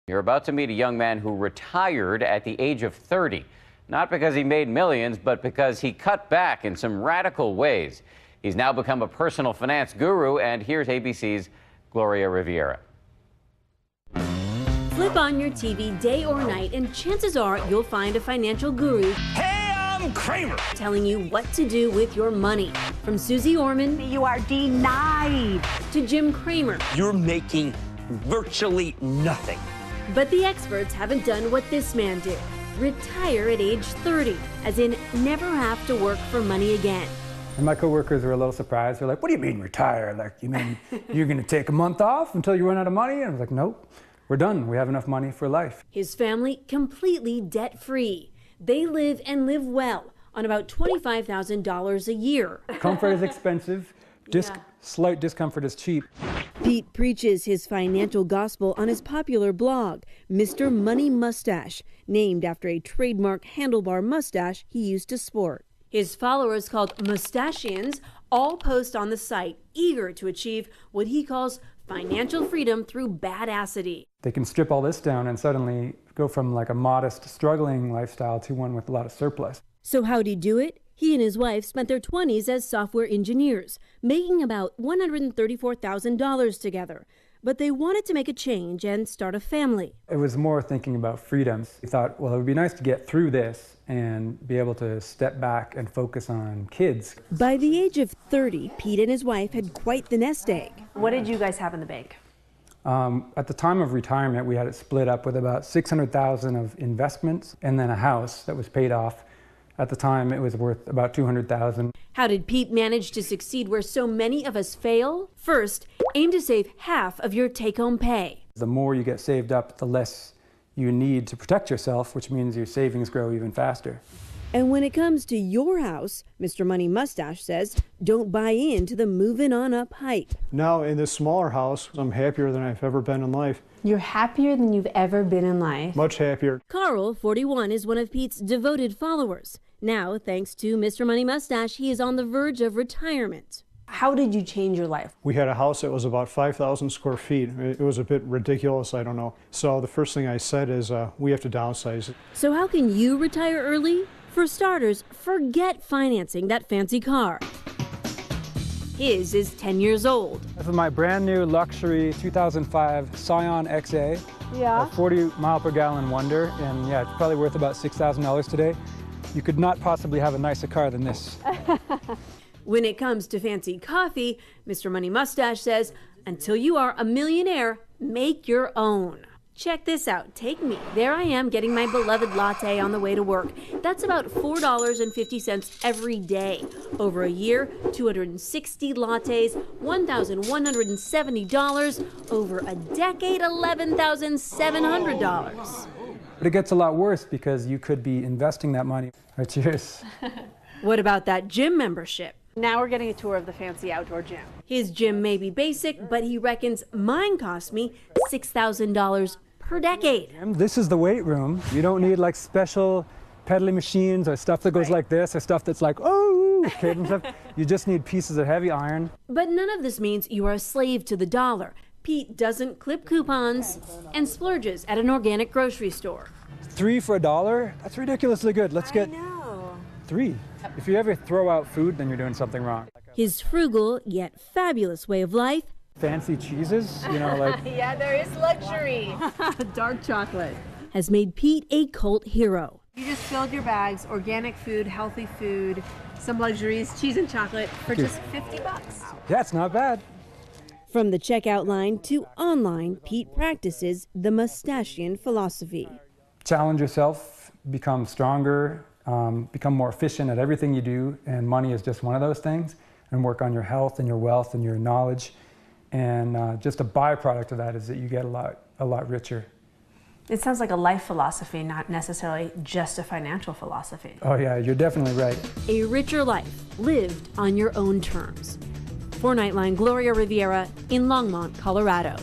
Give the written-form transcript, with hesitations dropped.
You're about to meet a young man who retired at the age of 30, not because he made millions, but because he cut back in some radical ways. He's now become a personal finance guru, and here's ABC's Gloria Riviera. Flip on your TV day or night, and chances are you'll find a financial guru. Hey, I'm Kramer. Telling you what to do with your money. From Susie Orman. You are denied. To Jim Cramer. You're making virtually nothing. But the experts haven't done what this man did. Retire at age 30, as in never have to work for money again. And my coworkers were a little surprised. They're like, "What do you mean retire? Like, you mean you're going to take a month off until you run out of money?" And I was like, "Nope, we're done. We have enough money for life." His family completely debt-free. They live and live well on about $25,000 a year. Comfort is expensive. Slight discomfort is cheap. Pete preaches his financial gospel on his popular blog, Mr. Money Moustache, named after a trademark handlebar mustache he used to sport. His followers, called Moustachians, all post on the site, eager to achieve what he calls financial freedom through badassity. They can strip all this down and suddenly go from like a modest, struggling lifestyle to one with a lot of surplus. So how'd he do it? He and his wife spent their 20s as software engineers, making about $134,000 together. But they wanted to make a change and start a family. It was more thinking about freedoms. We thought, well, it would be nice to get through this and be able to step back and focus on kids. By the age of 30, Pete and his wife had quite the nest egg. What did you guys have in the bank? At the time of retirement, we had it split up with about $600,000 of investments and then a house that was paid off. At the time, it was worth about $200,000. How did Pete manage to succeed where so many of us fail? First, aim to save half of your take-home pay. The more you get saved up, the less you need to protect yourself, which means your savings grow even faster. And when it comes to your house, Mr. Money Moustache says, don't buy into the moving on up hype. Now, in this smaller house, I'm happier than I've ever been in life. You're happier than you've ever been in life. Much happier. Carl, 41, is one of Pete's devoted followers. Now, thanks to Mr. Money Moustache, he is on the verge of retirement. How did you change your life? We had a house that was about 5,000 square feet. It was a bit ridiculous, I don't know. So the first thing I said is we have to downsize it. So how can you retire early? For starters, forget financing that fancy car. His is 10 years old. This is my brand new luxury 2005 Scion XA. Yeah. A 40 mile per gallon wonder, and yeah, it's probably worth about $6,000 today. You could not possibly have a nicer car than this. When it comes to fancy coffee, Mr. Money Moustache says, until you are a millionaire, make your own. Check this out. Take me. There I am getting my beloved latte on the way to work. That's about $4.50 every day. Over a year, 260 lattes, $1,170. Over a decade, $11,700. But it gets a lot worse because you could be investing that money. All right, cheers. What about that gym membership? Now we're getting a tour of the fancy outdoor gym. His gym may be basic, but he reckons mine cost me $6,000 per decade. This is the weight room. You don't need like special pedaling machines or stuff that goes like this or stuff that's like, oh, okay, and stuff. You just need pieces of heavy iron. But none of this means you are a slave to the dollar. Pete doesn't clip coupons and splurges at an organic grocery store. 3 for $1? That's ridiculously good. Let's get 3. If you ever throw out food, then you're doing something wrong. His frugal yet fabulous way of life. Fancy cheeses, you know, like. Yeah, there is luxury. Dark chocolate. Has made Pete a cult hero. You just filled your bags, organic food, healthy food, some luxuries, cheese and chocolate for just $50. Yeah, it's not bad. From the checkout line to online, Pete practices the Moustachian philosophy. Challenge yourself, become stronger, become more efficient at everything you do, and money is just one of those things, and work on your health and your wealth and your knowledge. And just a byproduct of that is that you get a lot richer. It sounds like a life philosophy, not necessarily just a financial philosophy. Oh yeah, you're definitely right. A richer life lived on your own terms. For Nightline, Gloria Riviera in Longmont, Colorado.